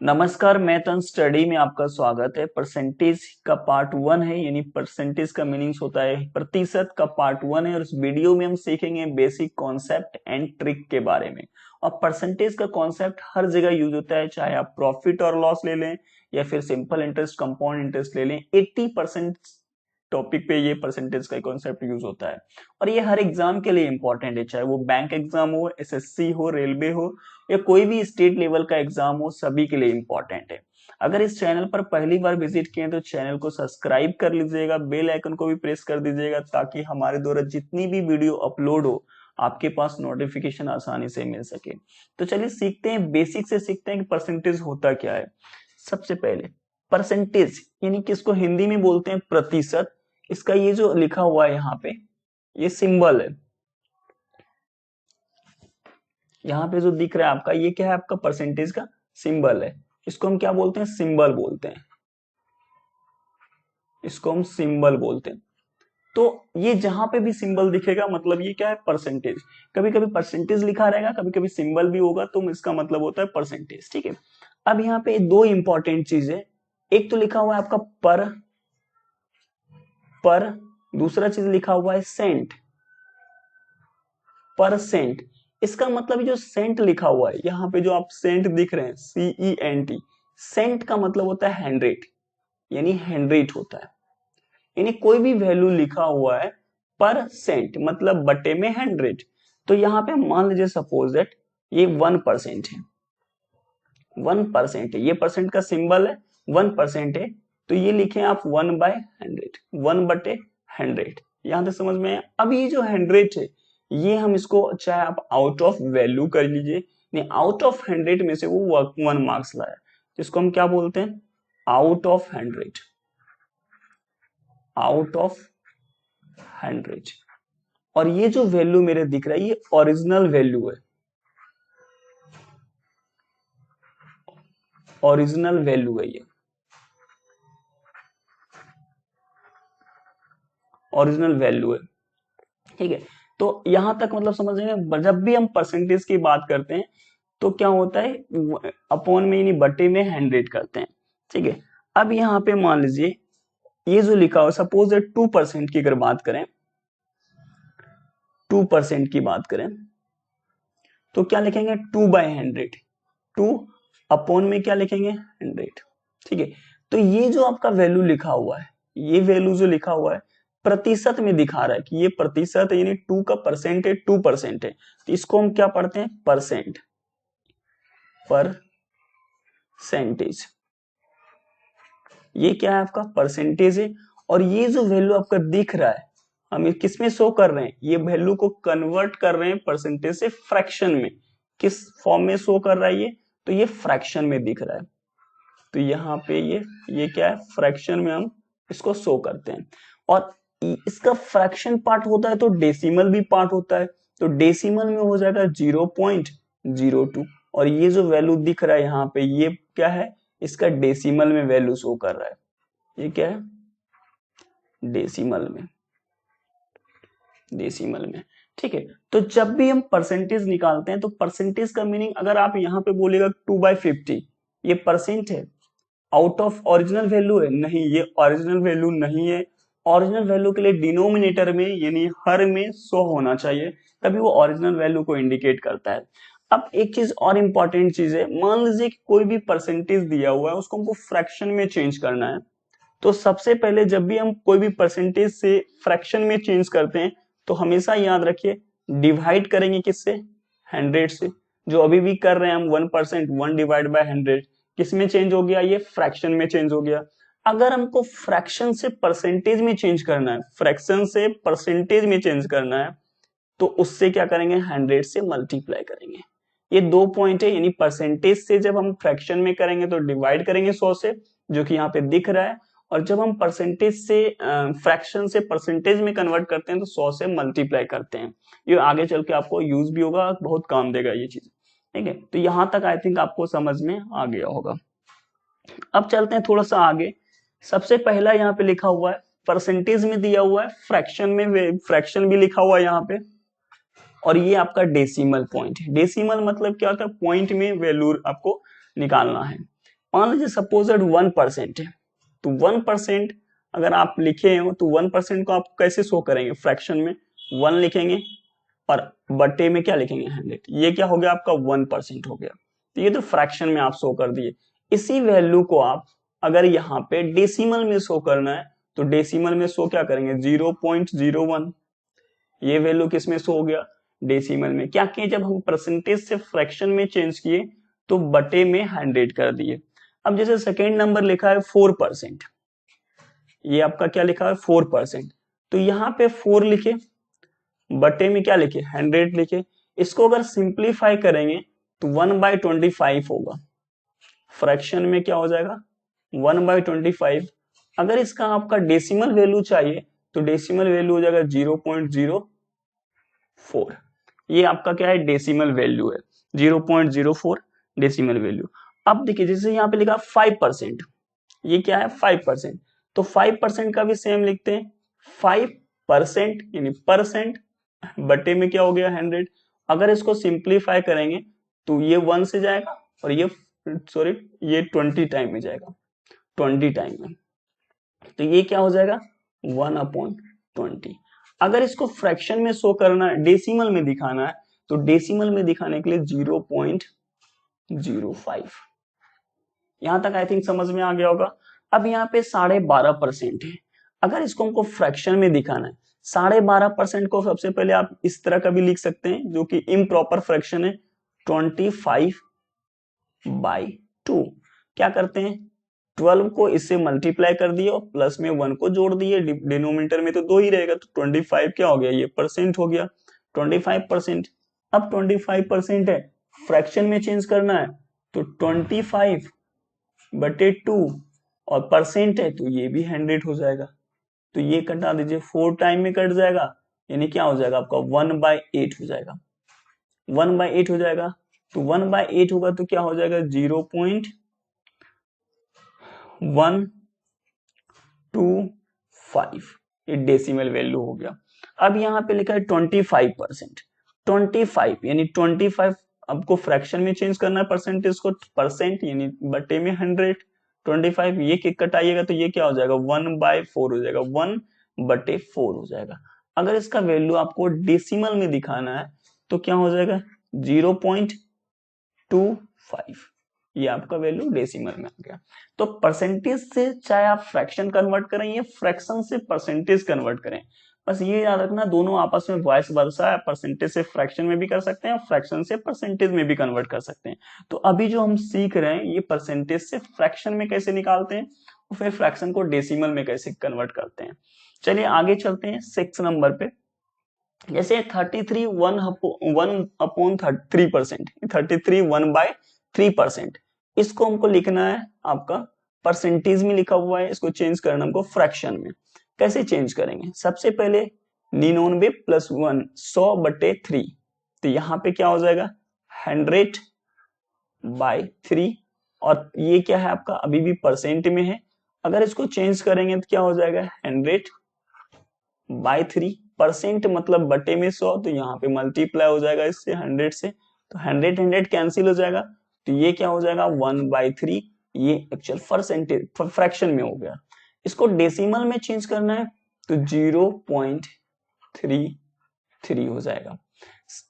नमस्कार, math study में आपका स्वागत है। परसेंटेज का पार्ट 1 है, यानी परसेंटेज का मीनिंग्स होता है प्रतिशत का पार्ट 1 है और इस वीडियो में हम सीखेंगे बेसिक कॉन्सेप्ट एंड ट्रिक के बारे में। और परसेंटेज का कॉन्सेप्ट हर जगह यूज होता है, चाहे आप प्रॉफिट और लॉस ले लें या फिर सिंपल इंटरेस्ट, कंपाउंड इंटरेस्ट ले लें। 80% टॉपिक पे ये परसेंटेज का कॉन्सेप्ट यूज होता है और ये हर एग्जाम के लिए इंपॉर्टेंट है, चाहे वो बैंक एग्जाम हो, एसएससी हो, रेलवे हो या कोई भी स्टेट लेवल का एग्जाम हो, सभी के लिए इंपॉर्टेंट है। अगर इस चैनल पर पहली बार विजिट किए तो चैनल को सब्सक्राइब कर लीजिएगा, बेल आइकन को भी प्रेस कर दीजिएगा ताकि हमारे द्वारा जितनी भी वीडियो अपलोड हो आपके पास नोटिफिकेशन आसानी से मिल सके। तो चलिए सीखते हैं, बेसिक से सीखते हैं कि परसेंटेज होता क्या है। सबसे पहले परसेंटेज यानी कि इसको हिंदी में बोलते हैं प्रतिशत। इसका ये जो लिखा हुआ है यहाँ पे, ये सिंबल है, यहाँ पे जो दिख रहा है आपका, ये क्या है? आपका परसेंटेज का सिंबल है। इसको हम क्या बोलते हैं? सिंबल बोलते हैं। इसको हम सिंबल बोलते हैं। तो ये जहां पे भी सिंबल दिखेगा मतलब ये क्या है? परसेंटेज। कभी कभी परसेंटेज लिखा रहेगा, कभी कभी सिंबल भी होगा, तो इसका मतलब होता है परसेंटेज। ठीक है। अब यहाँ पे दो इंपॉर्टेंट चीज है। एक तो लिखा हुआ है आपका पर, दूसरा चीज लिखा हुआ है सेंट, परसेंट। इसका मतलब जो सेंट लिखा हुआ है यहाँ पे, जो आप सेंट दिख रहे हैं, CENT, सेंट का मतलब होता है 100, यानी 100 होता है। यानी कोई भी वैल्यू लिखा हुआ है परसेंट मतलब बटे में 100। तो यहाँ पे मान लीजिए सपोज दैट ये 1% है, 1% है, ये परसेंट का सिंबल है, 1% है, तो ये लिखे आप 1/100, 1/100। यहां तक समझ में आया? अब ये जो 100 है, ये हम इसको चाहे आप आउट ऑफ वैल्यू कर लीजिए, नहीं आउट ऑफ 100 में से वो 1 मार्क्स लाया, जिसको हम क्या बोलते हैं? Out of 100, out of 100। और ये जो वैल्यू मेरे दिख रहा है ये ओरिजिनल वैल्यू है, ओरिजिनल वैल्यू है, ये ओरिजिनल वैल्यू है। ठीक है। तो यहां तक मतलब समझेंगे, जब भी हम परसेंटेज की बात करते हैं तो क्या होता है? अपॉन में यानी बटे में 100 करते हैं। ठीक है। अब यहाँ पे मान लीजिए ये जो लिखा हो, सपोज 2% की अगर बात करें, 2% की बात करें तो क्या लिखेंगे? 2/100, 2 अपॉन में क्या लिखेंगे? 100। ठीक है। तो ये जो आपका वैल्यू लिखा हुआ है, ये वैल्यू जो लिखा हुआ है प्रतिशत में दिखा रहा है कि ये प्रतिशत है, यानी 2 का परसेंट है, 2% है, तो इसको हम क्या पढ़ते हैं? Percent, percentage. ये क्या है? आपका परसेंटेज है। और ये जो वैल्यू आपका दिख रहा है, हम किस में शो कर रहे हैं? ये वैल्यू को कन्वर्ट कर रहे हैं परसेंटेज से फ्रैक्शन में। किस फॉर्म में शो कर रहा है ये? तो ये फ्रैक्शन में दिख रहा है। तो यहाँ पे ये क्या है? फ्रैक्शन में हम इसको शो करते हैं। और इसका फ्रैक्शन पार्ट होता है तो डेसिमल भी पार्ट होता है, तो डेसिमल में हो जाएगा 0.02। और ये जो वैल्यू दिख रहा है यहाँ पे, ये क्या है? इसका डेसिमल में वैल्यू शो कर रहा है। ये क्या है? डेसिमल में, डेसिमल में। ठीक है। तो जब भी हम परसेंटेज निकालते हैं तो परसेंटेज का मीनिंग, अगर आप यहाँ पे बोलेगा 2/50, ये परसेंट है, आउट ऑफ ओरिजिनल वैल्यू है? नहीं, ये ओरिजिनल वैल्यू नहीं है। ओरिजिनल वैल्यू के लिए डिनोमिनेटर में यानी हर में 100 होना चाहिए, तभी वो ओरिजिनल वैल्यू को इंडिकेट करता है। अब एक चीज और इंपॉर्टेंट चीज है, मान लीजिए कि कोई भी परसेंटेज दिया हुआ है, उसको हमको फ्रैक्शन में चेंज करना है। तो सबसे पहले जब भी हम कोई भी परसेंटेज से फ्रैक्शन में चेंज करते हैं तो हमेशा याद रखिए, डिवाइड करेंगे किससे? 100 से। जो अभी भी कर रहे हैं हम 1%, 1/100, किस में चेंज हो गया? ये फ्रैक्शन में चेंज हो गया। अगर हमको फ्रैक्शन से परसेंटेज में चेंज करना है, फ्रैक्शन से परसेंटेज में चेंज करना है, तो उससे क्या करेंगे? 100 से मल्टीप्लाई करेंगे। ये दो पॉइंट है, यानी परसेंटेज से जब हम फ्रैक्शन में करेंगे तो डिवाइड करेंगे 100 से, जो कि यहाँ पे दिख रहा है। और जब हम परसेंटेज से फ्रैक्शन से परसेंटेज में कन्वर्ट करते हैं तो 100 से मल्टीप्लाई करते हैं। ये आगे चल के आपको यूज भी होगा, बहुत काम देगा ये चीज। ठीक है। तो यहां तक आई थिंक आपको समझ में आ गया होगा। अब चलते हैं थोड़ा सा आगे। सबसे पहला यहाँ पे लिखा हुआ है, परसेंटेज में दिया हुआ है, फ्रैक्शन में फ्रैक्शन भी लिखा हुआ है यहाँ पे। और ये आपका डेसिमल पॉइंट है। डेसिमल मतलब क्या होता है? पॉइंट में वैल्यू आपको निकालना है। मान लीजिए सपोज 1% है, तो 1% अगर आप लिखे हो तो 1% को आप कैसे शो करेंगे, फ्रैक्शन में 1 लिखेंगे और बटे में क्या लिखेंगे 100, ये क्या हो गया आपका 1% हो गया। तो ये तो फ्रैक्शन में आप शो कर दिए। इसी वैल्यू को आप अगर यहाँ पे डेसिमल में शो करना है तो डेसिमल में शो क्या करेंगे 0.01, ये वैल्यू किस में शो हो गया डेसिमल में। क्या किए जब हम परसेंटेज से फ्रैक्शन में चेंज किए तो बटे में 100 कर दिए। अब जैसे सेकेंड नंबर लिखा है 4%, ये आपका क्या लिखा है 4%, तो यहाँ पे 4 लिखे बटे में क्या लिखे 100 लिखे। इसको अगर सिंप्लीफाई करेंगे तो 1/25 होगा, फ्रैक्शन में क्या हो जाएगा 1/25। अगर इसका आपका डेसिमल वैल्यू चाहिए तो डेसिमल वैल्यू हो जाएगा 0.04, ये आपका क्या है डेसिमल वैल्यू है 0.04 डेसिमल वैल्यू। अब देखिए जैसे यहाँ पे लिखा 5%, ये क्या है 5%, तो 5% का भी सेम लिखते हैं 5% यानी परसेंट बटे में क्या हो गया 100। अगर इसको सिंप्लीफाई करेंगे तो ये 1 से जाएगा और ये सॉरी ये 20 टाइम में जाएगा, 20 टाइम में, तो ये क्या हो जाएगा 1/20। अगर इसको फ्रैक्शन में शो करना है डेसिमल में दिखाना है तो डेसिमल में दिखाने के लिए 0.05। यहां तक आई थिंक समझ में आ गया होगा। अब यहाँ पे 12.5% है, अगर इसको हमको फ्रैक्शन में दिखाना है 12.5% को सबसे पहले आप इस तरह का भी लिख सकते हैं जो कि इम्प्रॉपर फ्रैक्शन है 25/2। क्या करते हैं 12 को इससे मल्टीप्लाई कर दिए और प्लस में 1 को जोड़ दिए, डिनोमिनेटर में तो 2 ही रहेगा तो 25 क्या हो गया ये परसेंट हो गया 25%। अब 25% है, फ्रैक्शन में चेंज करना है तो 25/2 और परसेंट है तो ये भी 100 हो जाएगा, तो ये कटा दीजिए 4 टाइम में कट जाएगा, यानी क्या हो जाएगा आपका 1/8 हो जाएगा, 1/8 हो जाएगा। तो 1/8 होगा तो क्या हो जाएगा 0.125, ये डेसिमल वैल्यू हो गया। अब यहाँ पे लिखा है 25%, 25 यानी 25 आपको फ्रैक्शन में चेंज करना है परसेंटेज को, परसेंट यानी बटे में 100, 25 ये कटाइएगा तो ये क्या हो जाएगा 1/4 हो जाएगा, 1/4 हो जाएगा। अगर इसका वैल्यू आपको डेसिमल में दिखाना है तो क्या हो जाएगा 0.25, ये आपका वैल्यू डेसिमल में आ गया। तो परसेंटेज से चाहे आप फ्रैक्शन कन्वर्ट करें या फ्रैक्शन से परसेंटेज कन्वर्ट करें, बस ये याद रखना दोनों आपस में वाइस वर्सा है, परसेंटेज से फ्रैक्शन में भी कर सकते हैं और फ्रैक्शन से परसेंटेज में भी कन्वर्ट कर सकते हैं। तो अभी जो हम सीख रहे हैं ये परसेंटेज से फ्रैक्शन में कैसे निकालते हैं और फिर फ्रैक्शन को डेसिमल में कैसे कन्वर्ट करते हैं। चलिए आगे चलते हैं 6 नंबर पे। जैसे 33 1/3%, 33 1/3%, इसको हमको लिखना है आपका परसेंटेज में लिखा हुआ है, इसको चेंज करना हमको फ्रैक्शन में। कैसे चेंज करेंगे, सबसे पहले 99 + 1 100/3, तो यहाँ पे क्या हो जाएगा 100/3 और ये क्या है आपका अभी भी परसेंट में है। अगर इसको चेंज करेंगे तो क्या हो जाएगा 100/3, परसेंट मतलब बटे में 100, तो यहाँ पे मल्टीप्लाई हो जाएगा इससे 100 से, तो 100 कैंसिल हो जाएगा, तो ये क्या हो जाएगा 1/3, ये एक्चुअल परसेंटेज फ्रैक्शन में हो गया। इसको डेसिमल में चेंज करना है तो 0.33 हो जाएगा।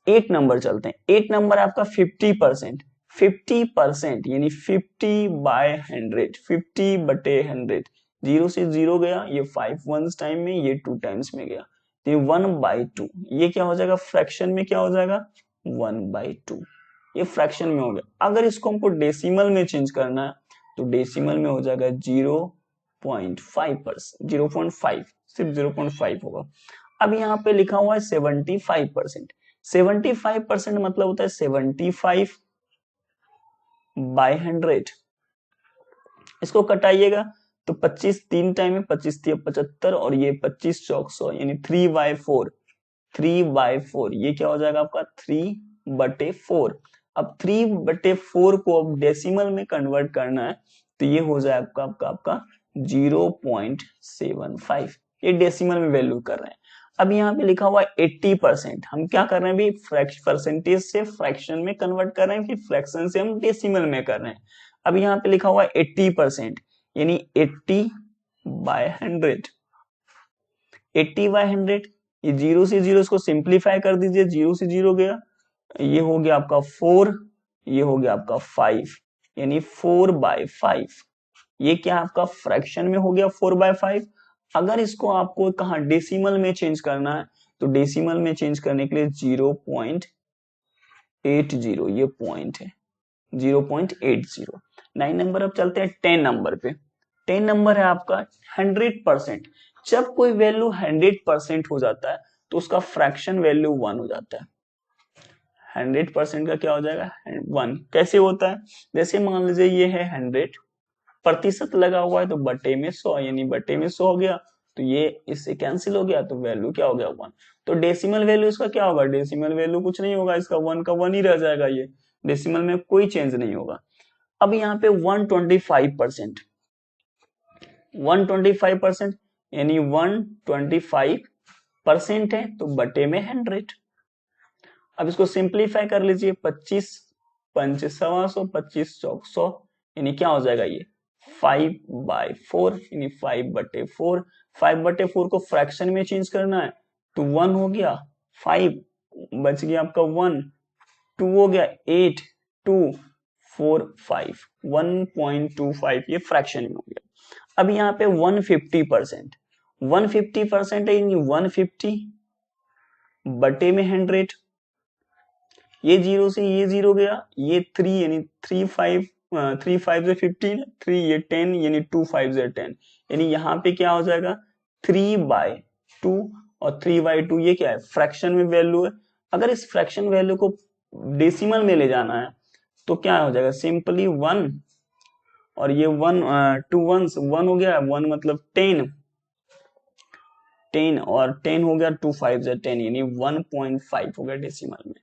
8 नंबर चलते हैं, 8 नंबर आपका 50%, 50% यानी 50/100, 50/100, 0 से 0 गया, ये 5 वंस टाइम में, ये 2 टाइम्स में गया, ये 1/2, ये क्या हो जाएगा फ्रैक्शन में क्या हो जाएगा 1/2, ये फ्रैक्शन में हो गया। अगर इसको हमको डेसिमल में चेंज करना है तो डेसिमल में हो जाएगा 0.5%, 0.5, सिर्फ 0.5 होगा। अब यहाँ पे लिखा हुआ है 75%, 75% मतलब होता है 75/100, इसको कटाइएगा तो 25 3 टाइम में, 25 × 75 और ये 25 × 100 यानी 3/4, 3/4, ये क्या हो जाएगा आपका 3/4। अब 3/4 को अब डेसिमल में कन्वर्ट करना है तो ये हो जाएगा आपका 0.75, ये डेसिमल में वैल्यू कर रहे हैं। अब यहाँ पे लिखा हुआ है 80%, हम क्या कर रहे हैं भी परसेंटेज से फ्रैक्शन में कन्वर्ट कर रहे हैं, फिर फ्रैक्शन से हम डेसिमल में कर रहे हैं। अब यहाँ पे लिखा हुआ है 80%, यानी 80/100, 80/100, ये 0 से 0 इसको सिंप्लीफाई कर दीजिए, 0 से 0 गया, ये हो गया आपका 4, ये हो गया आपका 5, यानी 4/5। ये क्या आपका फ्रैक्शन में हो गया 4/5। अगर इसको आपको कहा डेसिमल में चेंज करना है, तो डेसिमल में चेंज करने के लिए 0.80 ये पॉइंट है, 0.80। 9 नंबर। अब चलते हैं 10 नंबर पे। 10 नंबर है आपका 100%। जब कोई वैल्यू 100% हो जाता है तो उसका फ्रैक्शन वैल्यू 1 हो जाता है। 100% का क्या हो जाएगा 1। कैसे होता है, जैसे मान लीजिए ये है 100% लगा हुआ है, तो बटे में 100, यानी बटे में 100 हो गया, तो ये इससे कैंसिल हो गया, तो वैल्यू क्या हो गया 1। तो डेसिमल वैल्यू इसका क्या होगा, डेसिमल वैल्यू कुछ नहीं होगा, इसका 1 का 1 ही रह जाएगा, ये डेसिमल में कोई चेंज नहीं होगा। अब यहाँ पे 125%, 125% यानी 125% है, तो बटे में 100। अब इसको सिंप्लीफाई कर लीजिए, 25 पंच 125, 25 चौक 100, यानी क्या हो जाएगा ये 5/4, यानी 5/4। 5/4 को फ्रैक्शन में चेंज करना है, तो 1 हो गया, 5 बच गया आपका 1, 2 हो गया 8, 2 4 5, 1.25 ये फ्रैक्शन में हो गया। अब यहाँ पे 150%, 150% है, यानी 150 बटे में 100, ये 0 से ये 0 गया, ये 3 यानी 3 5 3 5 से 15, 3 ये 10 यानी 2 5 से 10, यानी यहाँ पे क्या हो जाएगा 3/2, और 3/2 ये क्या है फ्रैक्शन में वैल्यू है। अगर इस फ्रैक्शन वैल्यू को डेसिमल में ले जाना है तो क्या हो जाएगा, सिंपली 1, और ये 1 2 1 1 हो गया, 1 मतलब 10, 10 और 10 हो गया, 2 5 से 10, यानी 1.5 हो गया डेसिमल में।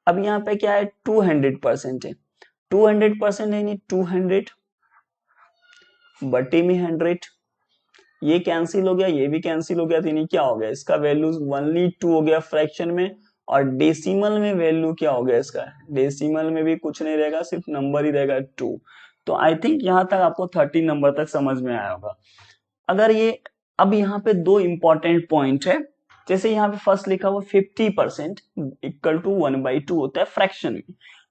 अब यहाँ पे क्या है 200% है, 200% है, यानी 200 बटे में 100, ये कैंसिल हो गया, ये भी कैंसिल हो गया, तो यानी क्या हो गया इसका वैल्यू ओनली 2 हो गया फ्रैक्शन में, और डेसिमल में वैल्यू क्या हो गया इसका, डेसिमल में भी कुछ नहीं रहेगा, सिर्फ नंबर ही रहेगा 2। तो आई थिंक यहां तक आपको 13 नंबर तक समझ में आया होगा। अगर ये अब यहाँ पे 2 इंपॉर्टेंट पॉइंट है, जैसे यहाँ पे फर्स्ट लिखा हुआ 50% इक्वल टू 1/2 होता है फ्रैक्शन में,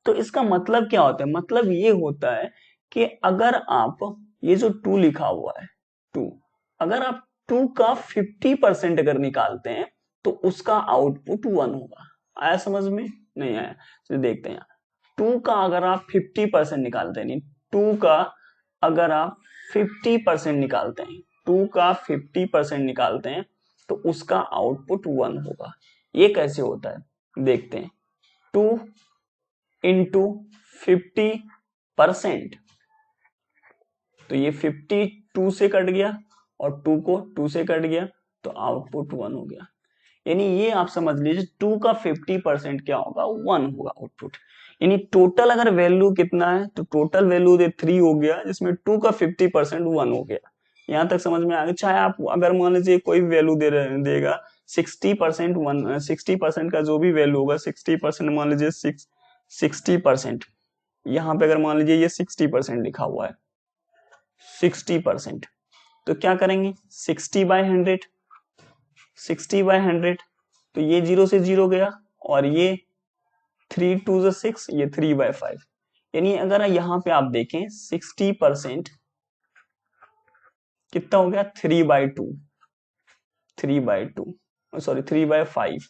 तो इसका मतलब क्या होता है, मतलब ये होता है कि अगर आप ये जो 2 लिखा हुआ है 2, अगर आप 2 का 50% अगर निकालते हैं तो उसका आउटपुट 1 होगा। आया समझ में, नहीं आया, तो देखते हैं 2 का अगर आप 50% निकालते हैं, 2 का अगर आप 50% निकालते हैं, 2 का 50% निकालते हैं तो उसका आउटपुट 1 होगा। ये कैसे होता है देखते हैं, 2 इंटू 50%, तो ये 50 2 से कट गया और 2 को 2 से कट गया, तो आउटपुट 1 हो गया। यानी ये आप समझ लीजिए 2 का 50% क्या होगा 1 होगा आउटपुट। यानी टोटल अगर वैल्यू कितना है, तो टोटल वैल्यू 3 हो गया, जिसमें 2 का 50% 1 हो गया। यहां तक समझ में आ गया। चाहे आप अगर मान लीजिए कोई वैल्यू देगा 60%, 60% का जो भी वैल्यू होगा 60%, मान लीजिए 60%, यहाँ पे अगर मान लीजिए ये 60% लिखा हुआ है 60%, तो क्या करेंगे 60/100, 60/100, तो ये 0 से 0 गया, और ये 3 2 6, ये 3/5, यानी अगर यहाँ पे आप देखें 60% कितना हो गया 3/2, 3/2 सॉरी 3/5,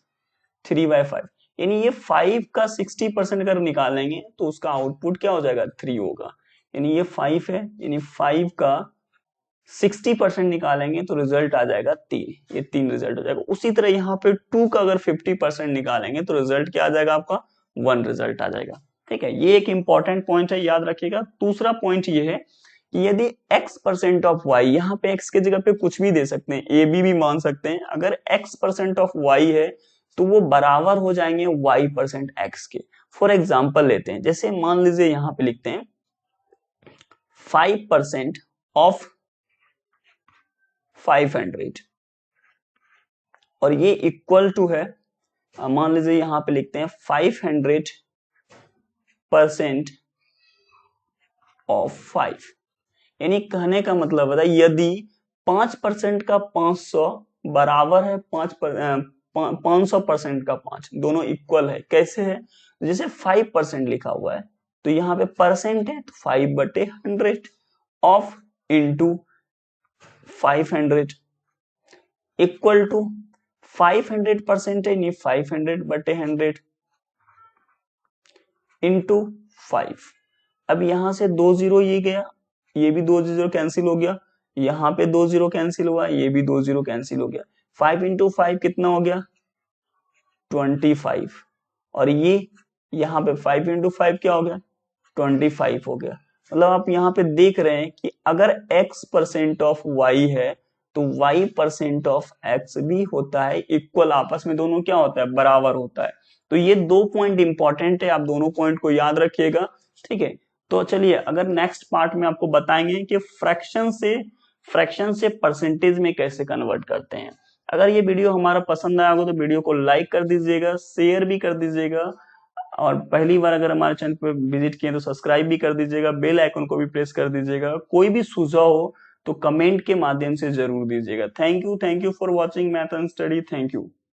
3/5, यानी ये 5 का 60% अगर निकालेंगे तो उसका आउटपुट क्या हो जाएगा 3 होगा। यानी ये 5 है, यानी 5 का 60% निकालेंगे तो रिजल्ट आ जाएगा 3, ये 3 रिजल्ट हो जाएगा। उसी तरह यहाँ पे 2 का अगर 50% निकालेंगे तो रिजल्ट क्या आ जाएगा आपका 1 रिजल्ट आ जाएगा। ठीक है, ये एक इंपॉर्टेंट पॉइंट है, याद रखिएगा। दूसरा पॉइंट ये है कि यदि x% ऑफ y, यहाँ पे x के जगह पे कुछ भी दे सकते हैं, ए बी भी मान सकते हैं, अगर x% ऑफ y है तो वो बराबर हो जाएंगे y% x के। फॉर एग्जाम्पल लेते हैं, जैसे मान लीजिए यहाँ पे लिखते हैं 5% ऑफ 500, और ये इक्वल टू है, मान लीजिए यहां पे लिखते हैं 500% ऑफ 5। यानी कहने का मतलब है यदि 5% का 500 बराबर है 500% का 5, दोनों इक्वल है। कैसे है? जैसे 5% लिखा हुआ है तो यहाँ पे परसेंट है तो 5/100 ऑफ इंटू 500 इक्वल टू 500% है नहीं 500/100 इंटू 5। अब यहां से 2 जीरो ये गया, ये भी 2 जीरो कैंसिल हो गया, यहाँ पे 2 जीरो कैंसिल हुआ, ये भी 2 जीरो कैंसिल हो गया। 5 इंटू 5 कितना हो गया? 25। और ये यहाँ पे 5 इंटू 5 क्या हो गया? 25 हो गया। मतलब आप यहाँ पे देख रहे हैं कि अगर x% ऑफ y है तो y% ऑफ x भी होता है इक्वल, आपस में दोनों क्या होता है? बराबर होता है। तो ये 2 पॉइंट इंपॉर्टेंट है, आप दोनों पॉइंट को याद रखिएगा। ठीक है, तो चलिए अगर नेक्स्ट पार्ट में आपको बताएंगे कि फ्रैक्शन से परसेंटेज में कैसे कन्वर्ट करते हैं। अगर ये वीडियो हमारा पसंद आया हो तो वीडियो को लाइक कर दीजिएगा, शेयर भी कर दीजिएगा, और पहली बार अगर हमारे चैनल पर विजिट किए तो सब्सक्राइब भी कर दीजिएगा, बेल आइकन को भी प्रेस कर दीजिएगा। कोई भी सुझाव हो तो कमेंट के माध्यम से जरूर दीजिएगा। Thank you for watching math and study. Thank you.